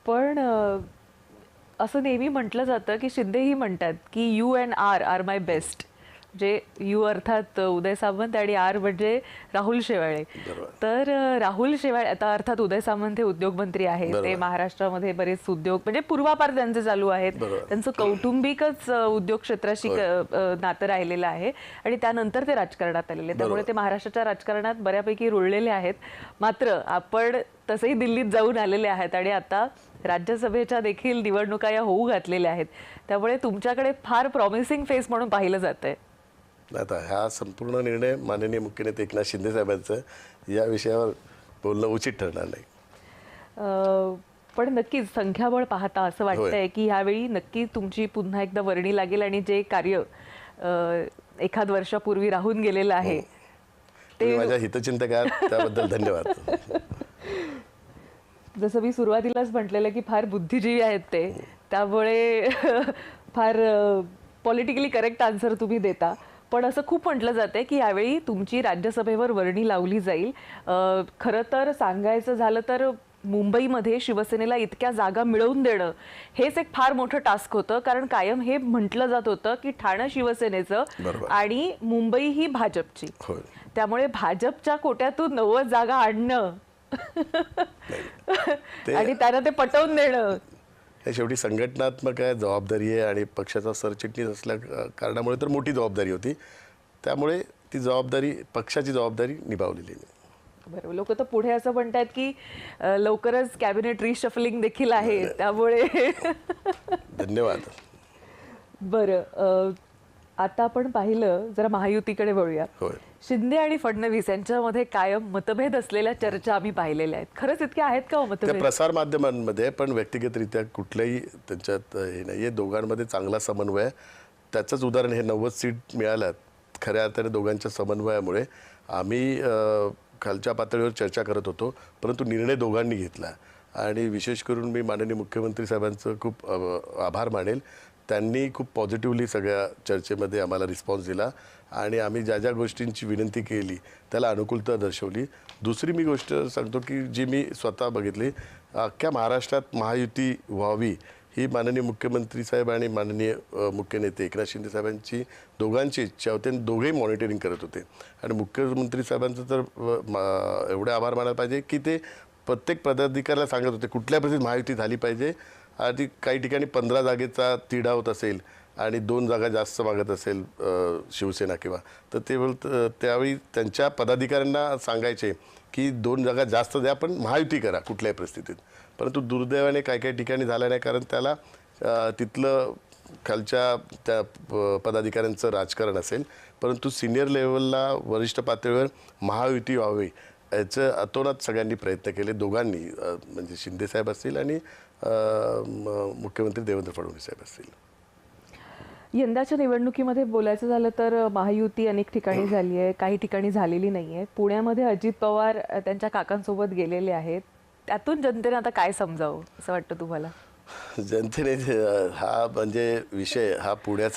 पण असं नेहमी म्हटलं जातं की शिंदेही म्हणतात की U and R are my best. जे यू अर्थात उदय सामंत आणि आर म्हणजे राहुल शेवाळे. तर राहुल शेवाळे आता अर्थात उदय सामंत हे उद्योगमंत्री आहेत, ते महाराष्ट्रामध्ये बरेच उद्योग म्हणजे पूर्वापार त्यांचे चालू आहेत, त्यांचं कौटुंबिकच उद्योग क्षेत्राशी नातं राहिलेलं आहे आणि त्यानंतर ते राजकारणात आलेले, त्यामुळे ते महाराष्ट्राच्या राजकारणात बऱ्यापैकी रुळलेले आहेत. मात्र आपण तसंही दिल्लीत जाऊन आलेले आहेत आणि आता राज्यसभेच्या देखील निवडणुका या होऊ घातलेल्या आहेत, त्यामुळे तुमच्याकडे फार प्रॉमिसिंग फेस म्हणून पाहिलं जातंय. आता हा संपूर्ण निर्णय माननीय मुख्य नेते एकनाथ शिंदे साहेबांचं, या विषयावर बोलणं उचित ठरणार नाही. पण नक्कीच संख्याबळ पाहता असं वाटतंय की ह्यावेळी नक्की तुमची पुन्हा एकदा वर्णी लागेल आणि जे कार्य एखाद वर्षापूर्वी राहून गेलेलं आहे ते माझ्या हितचिंतक आहात, त्याबद्दल धन्यवाद. जसं मी सुरुवातीलाच म्हटलेलं की फार बुद्धिजीवी आहेत ते, त्यामुळे फार पॉलिटिकली करेक्ट आन्सर तुम्ही देता. पण असं खूप म्हटलं जाते की यावेळी तुमची राज्यसभेवर वर्णी लावली जाईल. खरं तर सांगायचं झालं तर मुंबईमध्ये शिवसेनेला इतक्या जागा मिळवून देणं हेच एक फार मोठं टास्क होतं, कारण कायम हे म्हटलं जात होतं की ठाणं शिवसेनेचं आणि मुंबई ही भाजपची, त्यामुळे भाजपच्या कोट्यातून 90 जागा आणणं आणि त्यांना ते पटवून देणं हे शेवटी संघटनात्मक आहे, जबाबदारी आहे आणि पक्षाचा सरचिटणीस असल्या कारणामुळे तर मोठी जबाबदारी होती, त्यामुळे ती जबाबदारी पक्षाची जबाबदारी निभावलेली नाही. बरोबर. लोक तर पुढे असं म्हणतात की लवकरच कॅबिनेट रिशफलिंग देखील आहे, त्यामुळे धन्यवाद. बरं, आता आपण पाहिलं जरा महायुतीकडे वळूया. शिंदे आणि फडणवीस यांच्यामध्ये कायम मतभेद असलेल्या चर्चा आम्ही पाहिलेल्या आहेत. खरंच इतके आहेत का मतभेद? प्रसार माध्यमांमध्ये पण व्यक्तिगतरित्या कुठल्याही त्यांच्यात हे नाहीये. दोघांमध्ये चांगला समन्वय आहे. त्याचंच उदाहरण हे 90 सीट मिळाल्यात खऱ्या अर्थाने दोघांच्या समन्वयामुळे. आम्ही खालच्या पातळीवर चर्चा करत होतो, परंतु निर्णय दोघांनी घेतला आणि विशेष करून मी माननीय मुख्यमंत्री साहेबांचं खूप आभार मानेल. त्यांनी खूप पॉझिटिव्हली सगळ्या चर्चेमध्ये आम्हाला रिस्पॉन्स दिला आणि आम्ही ज्या ज्या गोष्टींची विनंती केली त्याला अनुकूलता दर्शवली. दुसरी मी गोष्ट सांगतो की जी मी स्वतः बघितली, अख्ख्या महाराष्ट्रात महायुती व्हावी ही माननीय मुख्यमंत्री साहेब आणि माननीय मुख्य नेते एकनाथ शिंदे साहेबांची दोघांची इच्छा होती आणि दोघेही मॉनिटरिंग करत होते. आणि मुख्यमंत्री साहेबांचं तर एवढे आभार मानायला पाहिजे की ते प्रत्येक पदाधिकाऱ्याला सांगत होते कुठल्या परिस्थितीत महायुती झाली पाहिजे. आधी काही ठिकाणी 15 जागेचा तिढा होत असेल आणि 2 जागा जास्त मागत असेल शिवसेना किंवा, तर ते त्यावेळी त्यांच्या पदाधिकाऱ्यांना सांगायचे की 2 जागा जास्त द्या पण महायुती करा कुठल्याही परिस्थितीत. परंतु दुर्दैवाने काही ठिकाणी झालं नाही, कारण त्याला तिथलं खालच्या त्या पदाधिकाऱ्यांचं राजकारण असेल. परंतु सिनियर लेवलला वरिष्ठ पातळीवर महायुती व्हावी याचं अतोनात सगळ्यांनी प्रयत्न केले, दोघांनी, म्हणजे शिंदे साहेब असतील आणि मुख्यमंत्री देवेंद्र फडणवीस साहेब असतील. यंदाच्या निवडणुकीमध्ये बोलायचं झालं तर महायुती अनेक ठिकाणी झाली आहे, काही ठिकाणी झालेली नाही आहे. पुण्यामध्ये अजित पवार त्यांच्या काकांसोबत गेलेले आहेत, त्यातून जनतेने आता काय समजावं असं वाटतं तुम्हाला? जनतेने हा म्हणजे विषय हा पुण्याचा